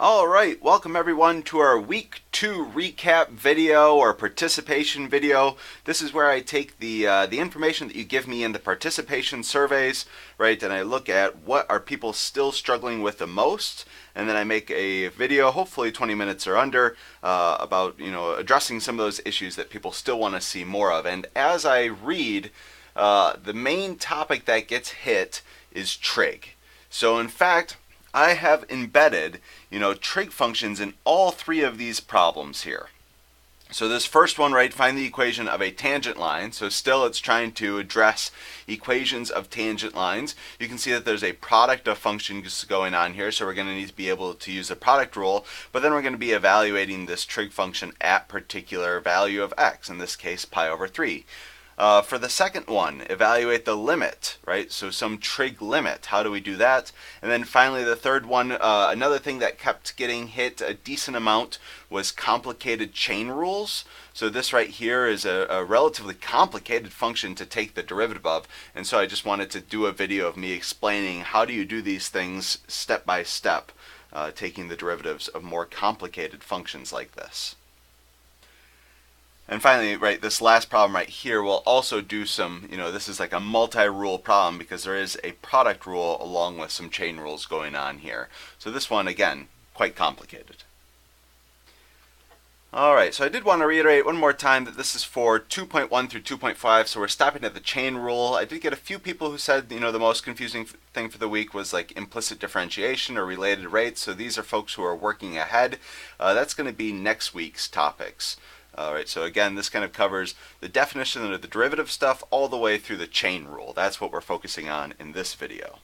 Alright, welcome everyone to our week 2 recap video or participation video. This is where I take the information that you give me in the participation surveys, right, and I look at what are people still struggling with the most, and then I make a video, hopefully 20 minutes or under, about addressing some of those issues that people still want to see more of. And as I read, the main topic that gets hit is trig. So in fact, I have embedded, trig functions in all three of these problems here. So this first one, right, find the equation of a tangent line. So still it's trying to address equations of tangent lines. You can see that there's a product of functions going on here, so we're going to need to be able to use the product rule, but then we're going to be evaluating this trig function at particular value of x, in this case pi over 3. For the second one, evaluate the limit, right? So some trig limit. How do we do that? And then finally, the third one, another thing that kept getting hit a decent amount was complicated chain rules. So this right here is a relatively complicated function to take the derivative of. And so I just wanted to do a video of me explaining how do you do these things step by step, taking the derivatives of more complicated functions like this. And finally, right, this last problem right here will also do some, this is like a multi-rule problem because there is a product rule along with some chain rules going on here. So this one, again, quite complicated. Alright, so I did want to reiterate one more time that this is for 2.1 through 2.5, so we're stopping at the chain rule. I did get a few people who said, the most confusing thing for the week was like implicit differentiation or related rates, so these are folks who are working ahead. That's going to be next week's topics. Alright, so again, this kind of covers the definition of the derivative stuff all the way through the chain rule. That's what we're focusing on in this video.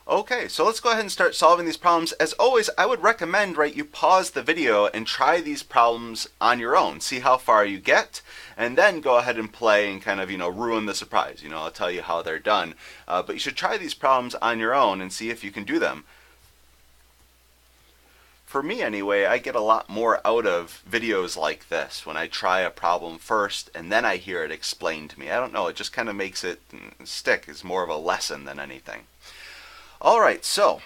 Okay, so let's go ahead and start solving these problems. As always, I would recommend, right, you pause the video and try these problems on your own. See how far you get, and then go ahead and play and kind of, ruin the surprise. I'll tell you how they're done. But you should try these problems on your own and see if you can do them. For me anyway, I get a lot more out of videos like this when I try a problem first and then I hear it explained to me. I don't know, it just kind of makes it stick. It's more of a lesson than anything. Alright, so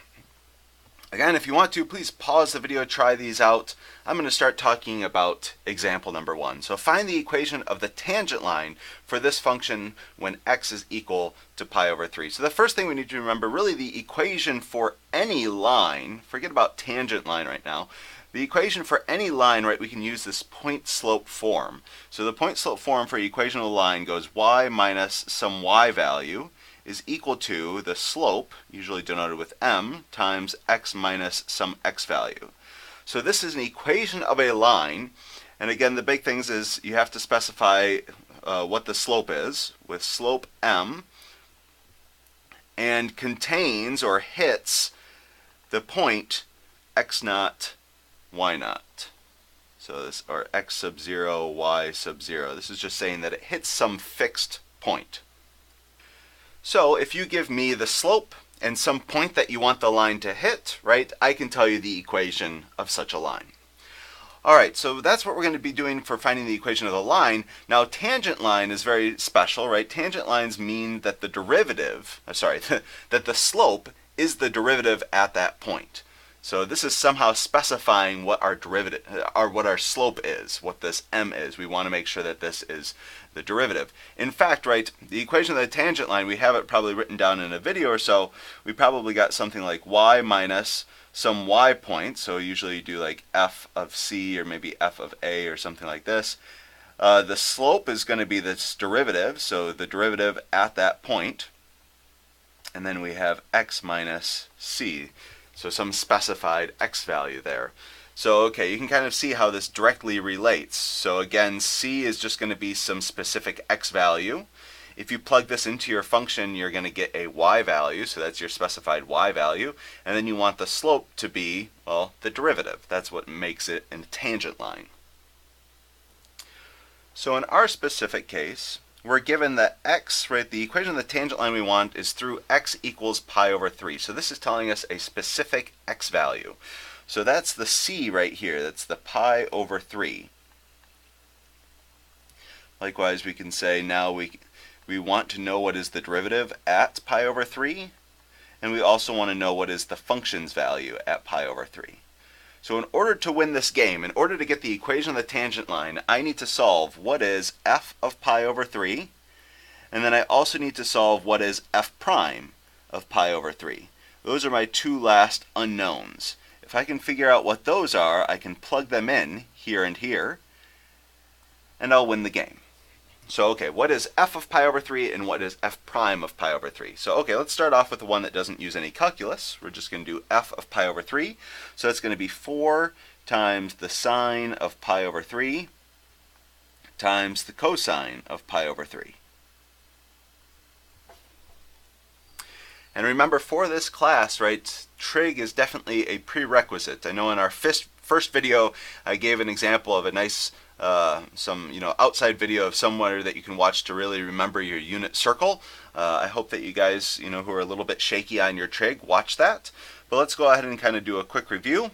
again, if you want to, please pause the video, try these out. I'm going to start talking about example number 1. So find the equation of the tangent line for this function when x is equal to pi over 3. So the first thing we need to remember, really the equation for any line, forget about tangent line right now, the equation for any line, right, we can use this point-slope form. So the point-slope form for equation of a line goes y minus some y value is equal to the slope, usually denoted with m, times x minus some x value. So this is an equation of a line, and again the big things is you have to specify what the slope is, with slope m, and contains or hits the point x naught, y naught. So this, or x sub 0, y sub 0. This is just saying that it hits some fixed point. So if you give me the slope and some point that you want the line to hit, right, I can tell you the equation of such a line. Alright, so that's what we're going to be doing for finding the equation of the line. Now tangent line is very special, right? Tangent lines mean that the derivative, that the slope is the derivative at that point. So this is somehow specifying what our derivative, or what our slope is, what this m is. We want to make sure that this is the derivative. In fact, right, the equation of the tangent line, we have it probably written down in a video or so. We probably got something like y minus some y point. So usually you do like f of c or maybe f of a or something like this. The slope is going to be this derivative, so the derivative at that point. And then we have x minus c. So some specified x value there. So okay, you can kind of see how this directly relates. So again, c is just going to be some specific x value. If you plug this into your function, you're going to get a y value, so that's your specified y value. And then you want the slope to be, well, the derivative. That's what makes it a tangent line. So in our specific case, we're given that x, right, the equation of the tangent line we want is through x equals pi over 3. So this is telling us a specific x value. So that's the c right here, that's the pi over 3. Likewise, we can say now we want to know what is the derivative at pi over 3. and we also want to know what is the function's value at pi over 3. So in order to win this game, in order to get the equation of the tangent line, I need to solve what is f of pi over 3, and then I also need to solve what is f prime of pi over 3. Those are my two last unknowns. If I can figure out what those are, I can plug them in here and here, and I'll win the game. So okay, what is f of pi over 3 and what is f prime of pi over 3? So okay, let's start off with the one that doesn't use any calculus. We're just going to do f of pi over 3. So that's going to be 4 times the sine of pi over 3 times the cosine of pi over 3. And remember, for this class, right, trig is definitely a prerequisite. I know in our first video I gave an example of a nice outside video of somewhere that you can watch to really remember your unit circle. I hope that you guys, who are a little bit shaky on your trig, watch that. But let's go ahead and kind of do a quick review.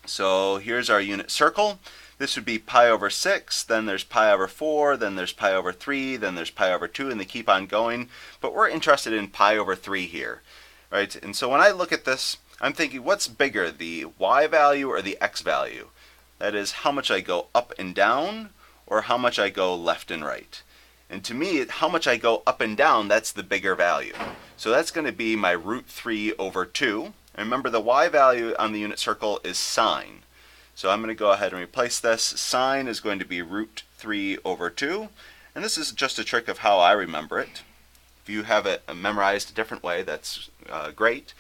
So here's our unit circle. This would be pi over 6, then there's pi over 4, then there's pi over 3, then there's pi over 2, and they keep on going. But we're interested in pi over 3 here, right? And so when I look at this, I'm thinking, what's bigger, the y value or the x value? That is, how much I go up and down, or how much I go left and right. And to me, how much I go up and down, that's the bigger value. So that's going to be my root 3 over 2. And remember, the y value on the unit circle is sine. So I'm going to go ahead and replace this. Sine is going to be root 3 over 2. And this is just a trick of how I remember it. If you have it memorized a different way, that's great.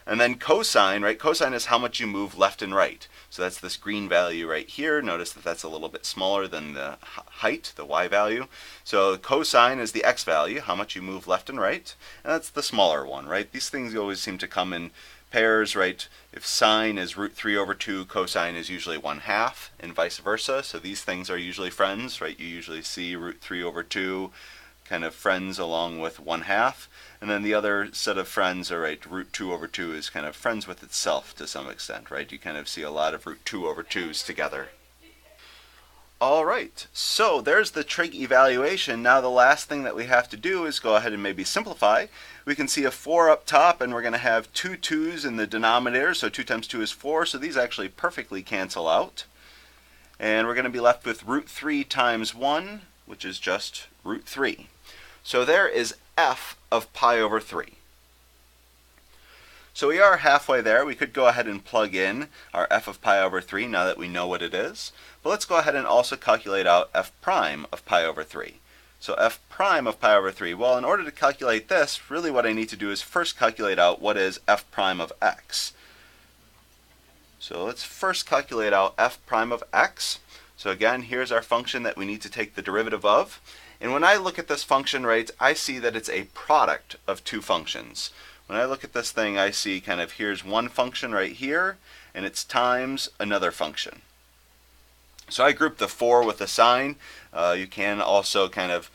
And then cosine, right? Cosine is how much you move left and right. So that's this green value right here. Notice that that's a little bit smaller than the height, the y value. So cosine is the x value, how much you move left and right. And that's the smaller one, right? These things always seem to come in pairs, right? If sine is root 3 over 2, cosine is usually 1/2, and vice versa. So these things are usually friends, right? You usually see root 3 over 2 kind of friends along with 1/2. And then the other set of friends are, right, root 2 over 2 is kind of friends with itself to some extent, right? You kind of see a lot of root 2 over 2s together. All right, so there's the trig evaluation. Now the last thing that we have to do is go ahead and maybe simplify. We can see a 4 up top, and we're going to have two 2's in the denominator, so 2 times 2 is 4, so these actually perfectly cancel out. And we're going to be left with root 3 times 1, which is just root 3. So there is f of pi over 3. So we are halfway there. We could go ahead and plug in our f of pi over 3 now that we know what it is. But let's go ahead and also calculate out f prime of pi over 3. So f prime of pi over 3, well, in order to calculate this, really what I need to do is first calculate out what is f prime of x. So let's first calculate out f prime of x. So again, here's our function that we need to take the derivative of. And when I look at this function, right, I see that it's a product of two functions. When I look at this thing, I see kind of here's one function right here, and it's times another function. So I group the 4 with the sine. You can also kind of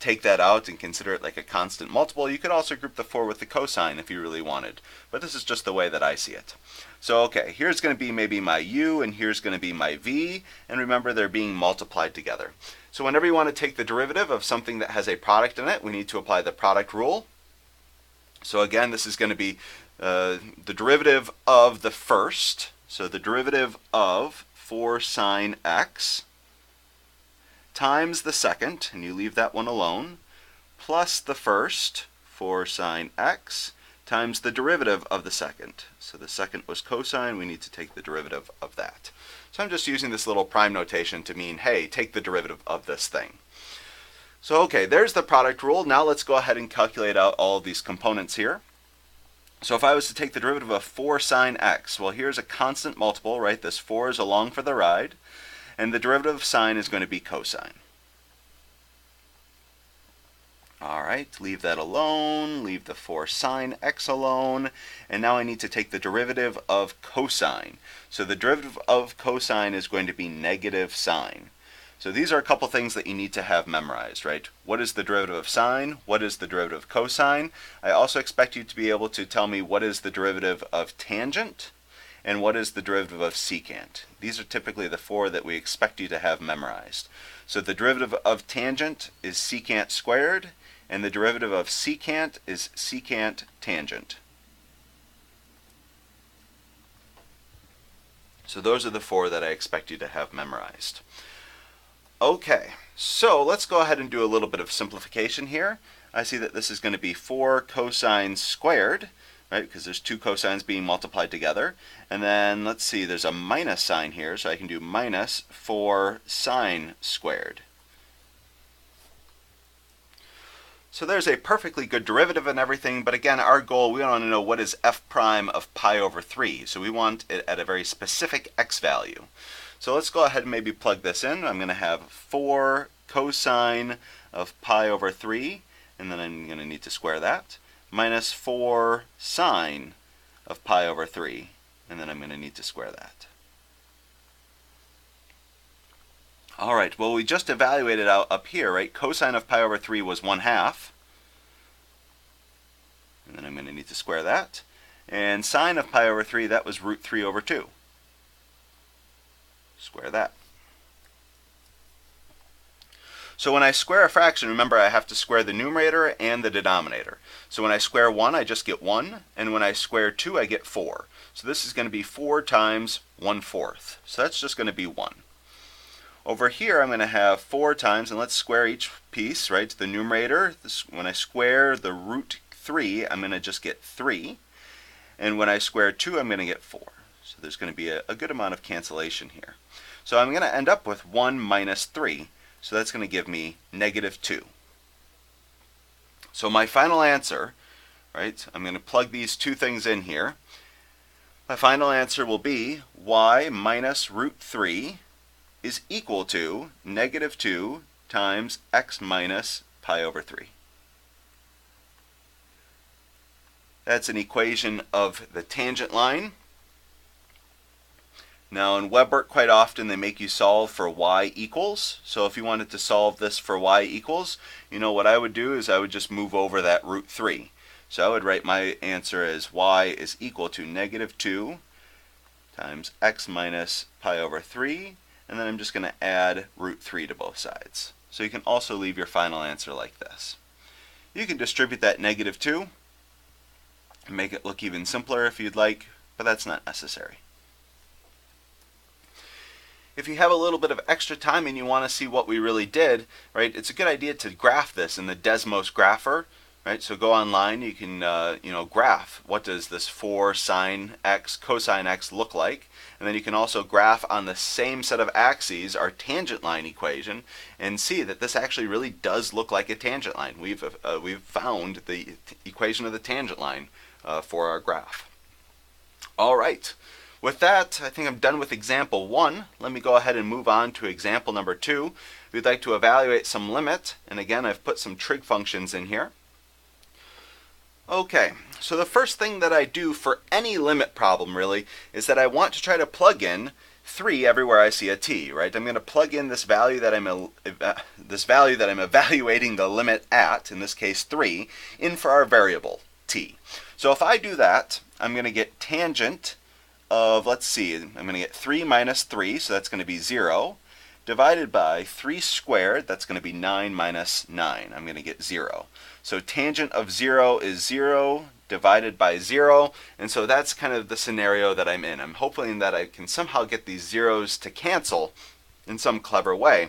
take that out and consider it like a constant multiple. You could also group the 4 with the cosine if you really wanted. But this is just the way that I see it. So okay, here's going to be maybe my u, and here's going to be my v. And remember, they're being multiplied together. So whenever you want to take the derivative of something that has a product in it, we need to apply the product rule. So again, this is going to be the derivative of the first. So the derivative of 4 sine x times the second, and you leave that one alone, plus the first, 4 sine x, times the derivative of the second. So the second was cosine, we need to take the derivative of that. So I'm just using this little prime notation to mean, hey, take the derivative of this thing. So okay, there's the product rule. Now let's go ahead and calculate out all of these components here. So if I was to take the derivative of 4 sine x, well, here's a constant multiple, right? This 4 is along for the ride. And the derivative of sine is going to be cosine. All right, leave that alone, leave the 4 sine x alone, and now I need to take the derivative of cosine. So the derivative of cosine is going to be negative sine. So these are a couple things that you need to have memorized, right? What is the derivative of sine? What is the derivative of cosine? I also expect you to be able to tell me what is the derivative of tangent and what is the derivative of secant. These are typically the 4 that we expect you to have memorized. So the derivative of tangent is secant squared, and the derivative of secant is secant tangent. So those are the four that I expect you to have memorized. Okay, so let's go ahead and do a little bit of simplification here. I see that this is going to be 4 cosine squared, right, because there's 2 cosines being multiplied together. And then let's see, there's a minus sign here, so I can do minus 4 sine squared. So there's a perfectly good derivative and everything, but again, our goal, we want to know what is f prime of pi over 3. So we want it at a very specific x value. So let's go ahead and maybe plug this in. I'm going to have 4 cosine of pi over 3, and then I'm going to need to square that, minus 4 sine of pi over 3, and then I'm going to need to square that. All right, well, we just evaluated out up here, right? Cosine of pi over 3 was 1/2. And then I'm going to need to square that. And sine of pi over 3, that was root 3 over 2. Square that. So when I square a fraction, remember I have to square the numerator and the denominator. So when I square 1, I just get 1. And when I square 2, I get 4. So this is going to be 4 times 1/4. So that's just going to be 1. Over here, I'm going to have 4 times, and let's square each piece, right? The numerator, when I square the root 3, I'm going to just get 3. And when I square 2, I'm going to get 4. So there's going to be a good amount of cancellation here. So I'm going to end up with 1 minus 3. So that's going to give me negative 2. So my final answer, right, I'm going to plug these two things in here. My final answer will be y minus root 3 is equal to negative 2 times x minus pi over 3. That's an equation of the tangent line. Now in WebWork, quite often they make you solve for y equals. So if you wanted to solve this for y equals, you know what I would do is I would just move over that root 3. So I would write my answer as y is equal to negative 2 times x minus pi over 3. And then I'm just going to add root 3 to both sides. So you can also leave your final answer like this. You can distribute that negative 2 and make it look even simpler if you'd like, but that's not necessary. If you have a little bit of extra time and you want to see what we really did, right, it's a good idea to graph this in the Desmos grapher. Right, so go online, you can graph what does this 4 sine x cosine x look like, and then you can also graph on the same set of axes our tangent line equation and see that this actually really does look like a tangent line. We've found the equation of the tangent line for our graph. All right, with that, I think I'm done with example 1. Let me go ahead and move on to example number 2. We'd like to evaluate some limit, and again I've put some trig functions in here. Okay, so the first thing that I do for any limit problem really is that I want to try to plug in 3 everywhere I see a t, right? I'm going to plug in this value that I'm evaluating the limit at, in this case 3, in for our variable t. So if I do that, I'm going to get tangent of, let's see, I'm going to get 3 minus 3, so that's going to be 0, divided by 3 squared, that's going to be 9 minus 9. I'm going to get 0. So tangent of 0 is 0 divided by 0, and so that's kind of the scenario that I'm in. I'm hoping that I can somehow get these zeros to cancel in some clever way.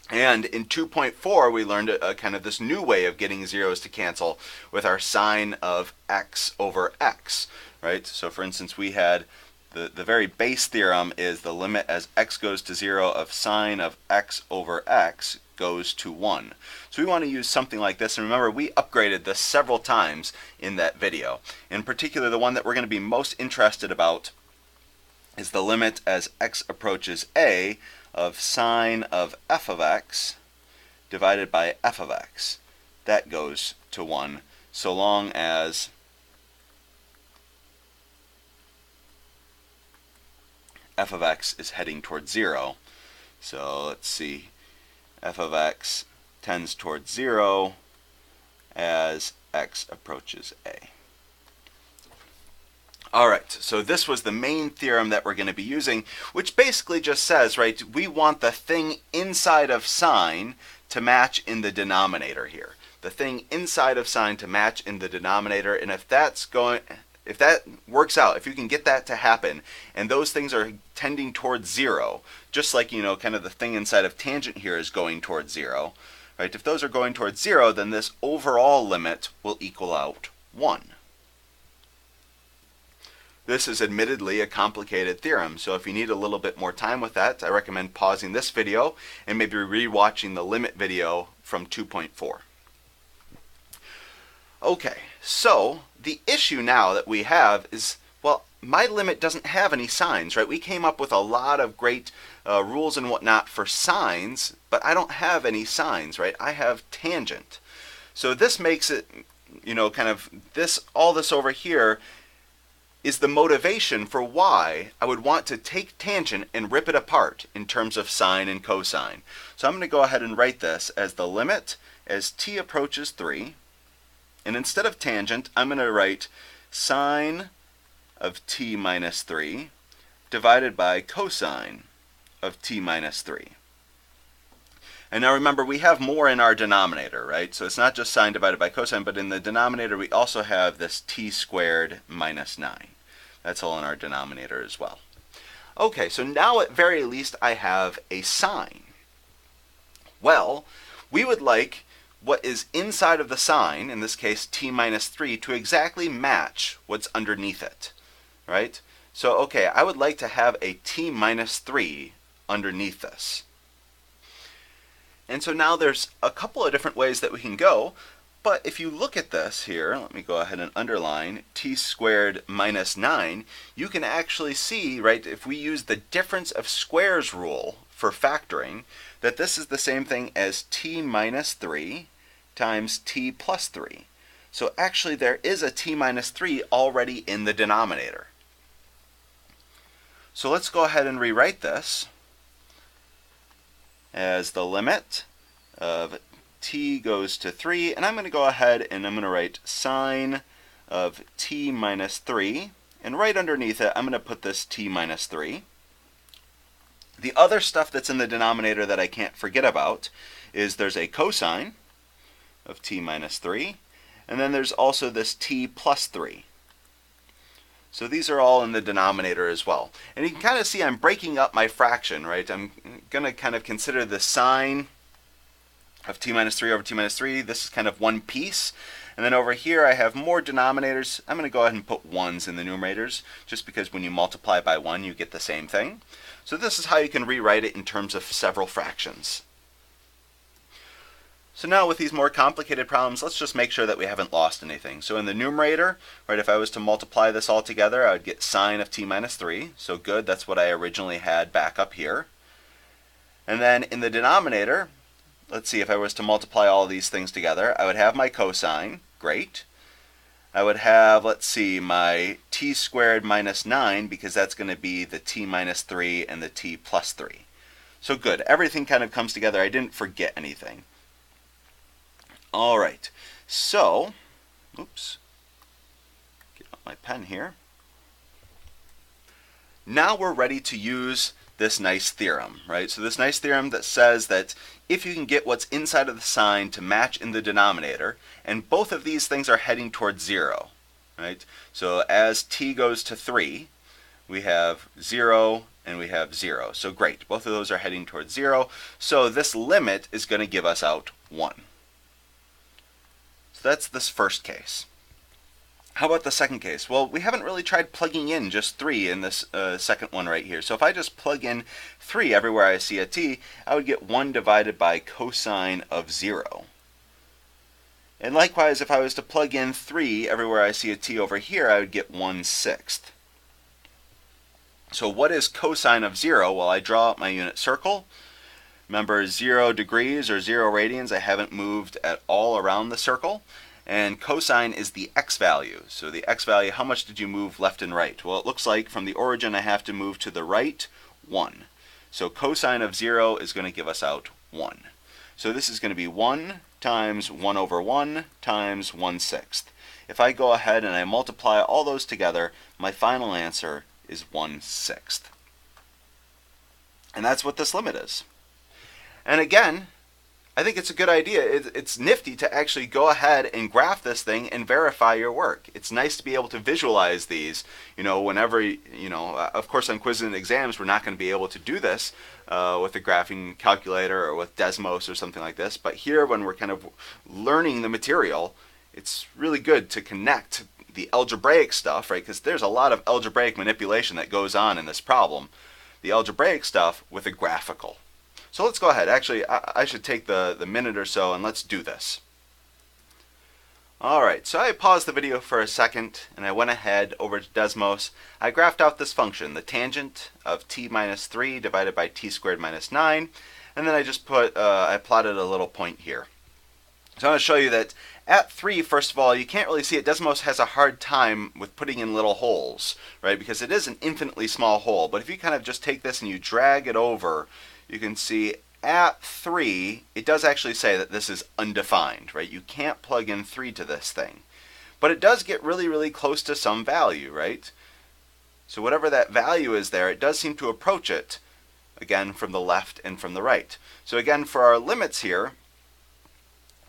And in 2.4 we learned a kind of this new way of getting zeros to cancel with our sine of x over x, right? So for instance, we had the very base theorem is the limit as x goes to 0 of sine of x over x goes to 1. So we want to use something like this, and remember we upgraded this several times in that video. In particular, the one that we're going to be most interested about is the limit as x approaches a of sine of f of x divided by f of x. That goes to 1 so long as f of x is heading towards 0. So let's see, f of x tends towards 0 as x approaches a. Alright, so this was the main theorem that we're going to be using, which basically just says, right, we want the thing inside of sine to match in the denominator here. the thing inside of sine to match in the denominator, and if that works out, if you can get that to happen, and those things are tending towards 0, just like, kind of the thing inside of tangent here is going towards 0, right? If those are going towards 0, then this overall limit will equal out 1. This is admittedly a complicated theorem, so if you need a little bit more time with that, I recommend pausing this video and maybe re-watching the limit video from 2.4. Okay, so the issue now that we have is, well, my limit doesn't have any signs, right? We came up with a lot of great rules and whatnot for signs, but I don't have any signs, right? I have tangent. So this makes it, kind of all this over here is the motivation for why I would want to take tangent and rip it apart in terms of sine and cosine. So I'm going to go ahead and write this as the limit as t approaches 3. And instead of tangent, I'm going to write sine of t minus 3 divided by cosine of t minus 3. And now remember, we have more in our denominator, right? So it's not just sine divided by cosine, but in the denominator we also have this t squared minus 9. That's all in our denominator as well. Okay, so now at very least I have a sign. Well, we would like what is inside of the sign, in this case t minus 3, to exactly match what's underneath it, right? So, okay, I would like to have a t minus 3 underneath this. And so now there's a couple of different ways that we can go, but if you look at this here, let me go ahead and underline t squared minus 9, you can actually see, right, if we use the difference of squares rule for factoring, that this is the same thing as t minus 3 times t plus 3. So actually there is a t minus 3 already in the denominator. So let's go ahead and rewrite this as the limit of t goes to 3, and I'm going to go ahead and I'm going to write sine of t minus 3, and right underneath it I'm going to put this t minus 3. The other stuff that's in the denominator that I can't forget about is there's a cosine of t minus 3, and then there's also this t plus 3. So these are all in the denominator as well. And you can kind of see I'm breaking up my fraction, right? I'm going to kind of consider the sine of t minus 3 over t minus 3. This is kind of one piece. And then over here I have more denominators. I'm going to go ahead and put 1s in the numerators, just because when you multiply by 1 you get the same thing. So this is how you can rewrite it in terms of several fractions. So now with these more complicated problems, let's just make sure that we haven't lost anything. So in the numerator, right, if I was to multiply this all together, I would get sine of t minus 3. So good, that's what I originally had back up here. And then in the denominator, let's see, if I was to multiply all of these things together, I would have my cosine. Great. I would have, let's see, my t squared minus 9, because that's going to be the t minus 3 and the t plus 3. So good, everything kind of comes together. I didn't forget anything. All right, so, oops, get out my pen here. Now we're ready to use this nice theorem, right? So this nice theorem that says that if you can get what's inside of the sign to match in the denominator, and both of these things are heading towards 0, right? So as t goes to 3, we have 0 and we have 0. So great, both of those are heading towards 0. So this limit is going to give us out 1. So that's this first case. How about the second case? Well, we haven't really tried plugging in just 3 in this second one right here. So if I just plug in 3 everywhere I see a t, I would get 1 divided by cosine of 0. And likewise, if I was to plug in 3 everywhere I see a t over here, I would get 1/6. So what is cosine of 0? Well, I draw out my unit circle. Remember, 0 degrees or 0 radians, I haven't moved at all around the circle. And cosine is the x value. So the x value, how much did you move left and right? Well, it looks like from the origin I have to move to the right 1. So cosine of 0 is going to give us out 1. So this is going to be 1 times 1 over 1 times 1/6. If I go ahead and I multiply all those together, my final answer is 1/6. And that's what this limit is. And again, I think it's a good idea. It's nifty to actually go ahead and graph this thing and verify your work. It's nice to be able to visualize these, whenever, of course on quizzes and exams we're not going to be able to do this with a graphing calculator or with Desmos or something like this. But here, when we're kind of learning the material, it's really good to connect the algebraic stuff, right? Because there's a lot of algebraic manipulation that goes on in this problem. The algebraic stuff with a graphical. So let's go ahead. Actually, I should take the minute or so and let's do this. Alright, so I paused the video for a second and I went ahead over to Desmos. I graphed out this function, the tangent of t minus 3 divided by t squared minus 9, and then I just I plotted a little point here. So I want to show you that at 3, first of all, you can't really see it. Desmos has a hard time with putting in little holes, right? Because it is an infinitely small hole. But if you kind of just take this and you drag it over, you can see at 3, it does actually say that this is undefined, right? You can't plug in 3 to this thing. But it does get really, really close to some value, right? So whatever that value is there, it does seem to approach it, again, from the left and from the right. So again, for our limits here,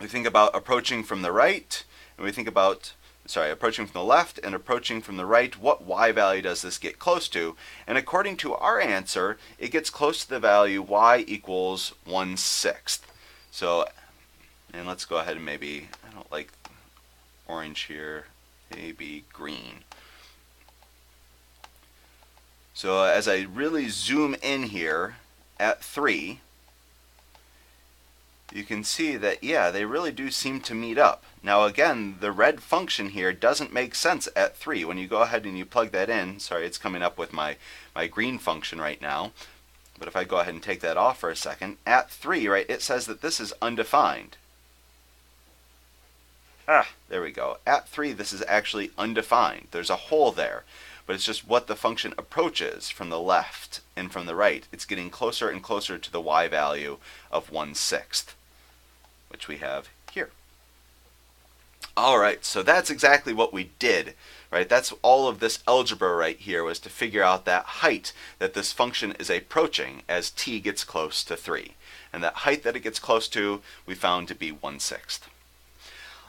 we think about approaching from the right, and we think about, approaching from the left and approaching from the right. What y value does this get close to? And according to our answer, it gets close to the value y equals 1/6. So, and let's go ahead and maybe, I don't like orange here, maybe green. So as I really zoom in here at 3, you can see that, yeah, they really do seem to meet up. Now again, the red function here doesn't make sense at 3. When you go ahead and you plug that in, sorry, it's coming up with my green function right now, but if I go ahead and take that off for a second, at 3, right, it says that this is undefined. There we go. At 3, this is actually undefined. There's a hole there, but it's just what the function approaches from the left and from the right. It's getting closer and closer to the y value of 1/6. Which we have here. Alright, so that's exactly what we did, right? That's all of this algebra right here, was to figure out that height that this function is approaching as t gets close to 3. And that height that it gets close to, we found to be 1/6.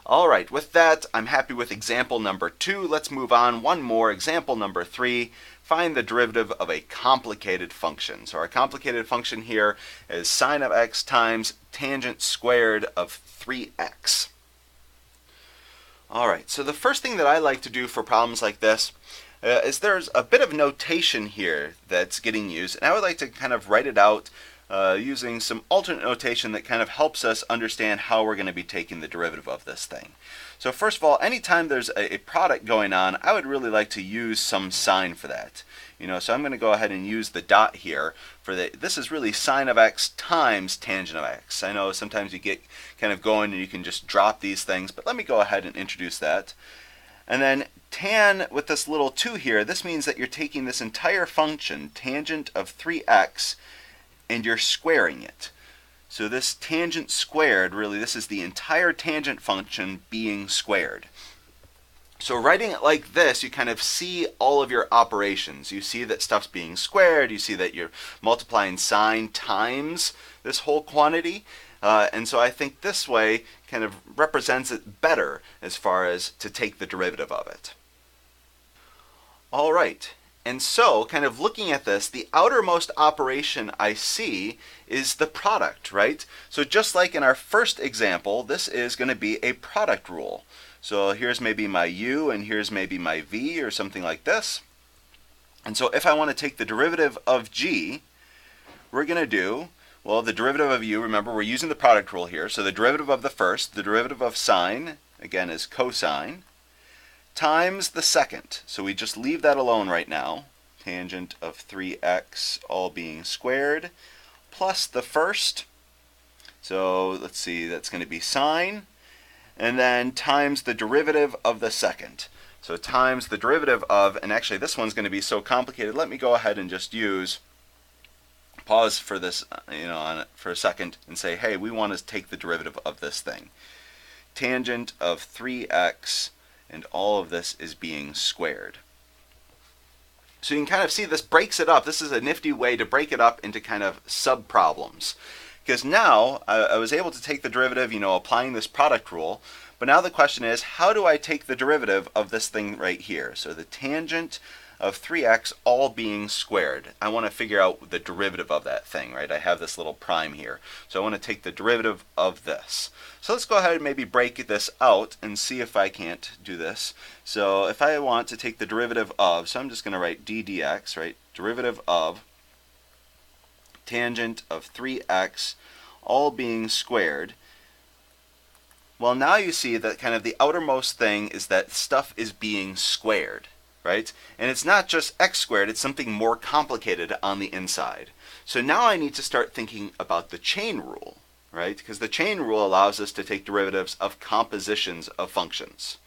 Alright, with that, I'm happy with example number 2. Let's move on. One more, example number 3. Find the derivative of a complicated function. So our complicated function here is sine of x times tangent squared of 3x. Alright, so the first thing that I like to do for problems like this is there's a bit of notation here that's getting used, and I would like to kind of write it out using some alternate notation that kind of helps us understand how we're going to be taking the derivative of this thing. So first of all, anytime there's a product going on, I would really like to use some sign for that. So I'm going to go ahead and use the dot here for this is really sine of x times tangent of x. I know sometimes you get kind of going and you can just drop these things, but let me go ahead and introduce that. And then tan with this little 2 here, this means that you're taking this entire function, tangent of 3x, and you're squaring it. So this tangent squared, really, this is the entire tangent function being squared. So writing it like this, you kind of see all of your operations. You see that stuff's being squared, you see that you're multiplying sine times this whole quantity, and so I think this way kind of represents it better as far as to take the derivative of it. Alright. And so, kind of looking at this, the outermost operation I see is the product, right? So just like in our first example, this is going to be a product rule. So here's maybe my u and here's maybe my v or something like this. And so if I want to take the derivative of g, we're going to do, well, the derivative of u, remember we're using the product rule here, so the derivative of the first, the derivative of sine, again is cosine, times the second. So we just leave that alone right now. Tangent of 3x all being squared plus the first. So let's see, that's going to be sine. And then times the derivative of the second. So times the derivative of, and actually this one's going to be so complicated. Let me go ahead and just pause for this, on it for a second and say, hey, we want to take the derivative of this thing. Tangent of 3x, and all of this is being squared. So you can kind of see this breaks it up. This is a nifty way to break it up into kind of sub-problems. because now I was able to take the derivative, applying this product rule. But now the question is, how do I take the derivative of this thing right here? So the tangent of 3x all being squared. I want to figure out the derivative of that thing, right? I have this little prime here. So I want to take the derivative of this. So let's go ahead and maybe break this out and see if I can't do this. So if I want to take the derivative of, so I'm just going to write d dx, right? Derivative of tangent of 3x all being squared. Well, now you see that kind of the outermost thing is that stuff is being squared, right? And it's not just x squared, it's something more complicated on the inside. So now I need to start thinking about the chain rule, right? Because the chain rule allows us to take derivatives of compositions of functions.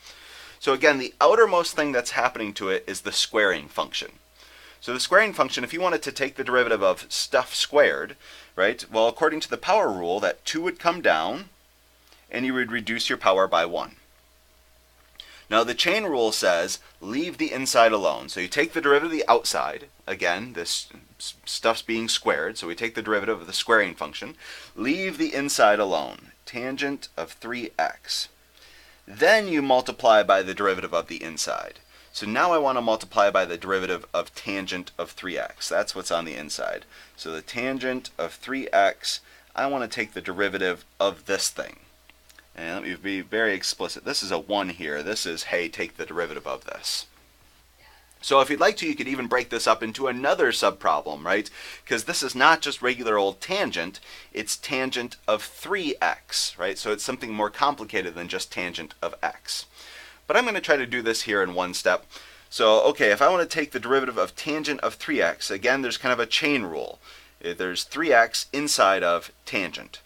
So again, the outermost thing that's happening to it is the squaring function. So the squaring function, if you wanted to take the derivative of stuff squared, right? Well, according to the power rule, that 2 would come down, and you would reduce your power by 1. Now the chain rule says leave the inside alone. So you take the derivative of the outside. Again, this stuff's being squared, so we take the derivative of the squaring function. Leave the inside alone. Tangent of 3x. Then you multiply by the derivative of the inside. So now I want to multiply by the derivative of tangent of 3x. That's what's on the inside. So the tangent of 3x, I want to take the derivative of this thing. And let me be very explicit. This is a 1 here. This is, hey, take the derivative of this. So if you'd like to, you could even break this up into another subproblem, right? Because this is not just regular old tangent, it's tangent of 3x, right? So it's something more complicated than just tangent of x. But I'm going to try to do this here in one step. So, okay, if I want to take the derivative of tangent of 3x, again, there's kind of a chain rule. There's 3x inside of tangent.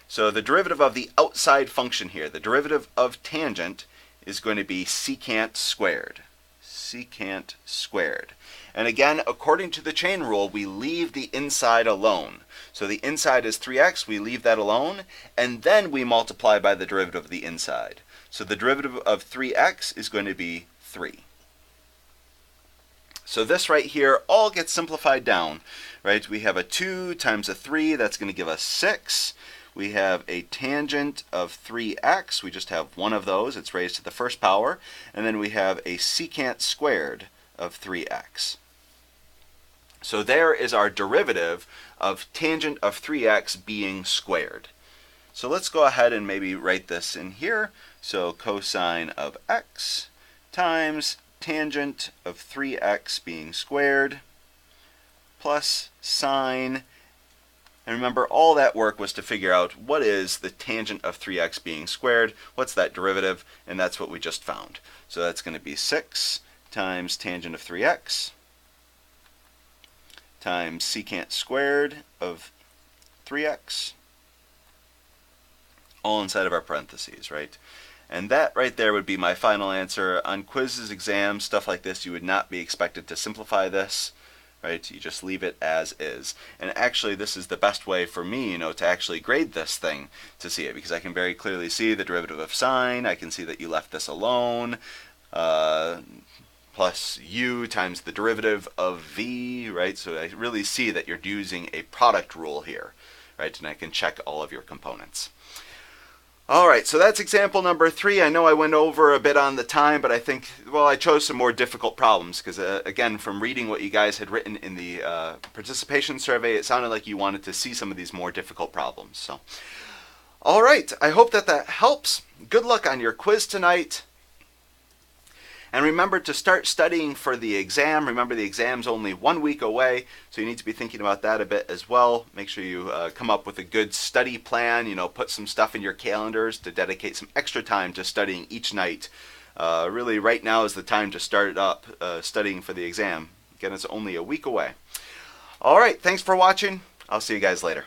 So the derivative of the outside function here, the derivative of tangent, is going to be secant squared. Secant squared. And again, according to the chain rule, we leave the inside alone. So the inside is 3x, we leave that alone, and then we multiply by the derivative of the inside. So the derivative of 3x is going to be 3. So this right here all gets simplified down, right? We have a 2 times a 3, that's going to give us 6. We have a tangent of 3x. We just have one of those. It's raised to the first power. And then we have a secant squared of 3x. So there is our derivative of tangent of 3x being squared. So let's go ahead and maybe write this in here. So cosine of x times tangent of 3x being squared plus sine. And remember, all that work was to figure out what is the tangent of 3x being squared, what's that derivative, and that's what we just found. So that's going to be 6 times tangent of 3x times secant squared of 3x, all inside of our parentheses, right? And that right there would be my final answer. On quizzes, exams, stuff like this, you would not be expected to simplify this. Right? You just leave it as is. And actually, this is the best way for me, to actually grade this thing to see it, because I can very clearly see the derivative of sine. I can see that you left this alone, plus u times the derivative of v, right? So I really see that you're using a product rule here, right? And I can check all of your components. All right, so that's example number 3. I know I went over a bit on the time, but I think, well, I chose some more difficult problems because, again, from reading what you guys had written in the participation survey, it sounded like you wanted to see some of these more difficult problems. So, all right, I hope that helps. Good luck on your quiz tonight. And remember to start studying for the exam. Remember, the exam's only 1 week away, so you need to be thinking about that a bit as well. Make sure you come up with a good study plan. Put some stuff in your calendars to dedicate some extra time to studying each night. Really, right now is the time to start up studying for the exam. Again, it's only a week away. All right, thanks for watching. I'll see you guys later.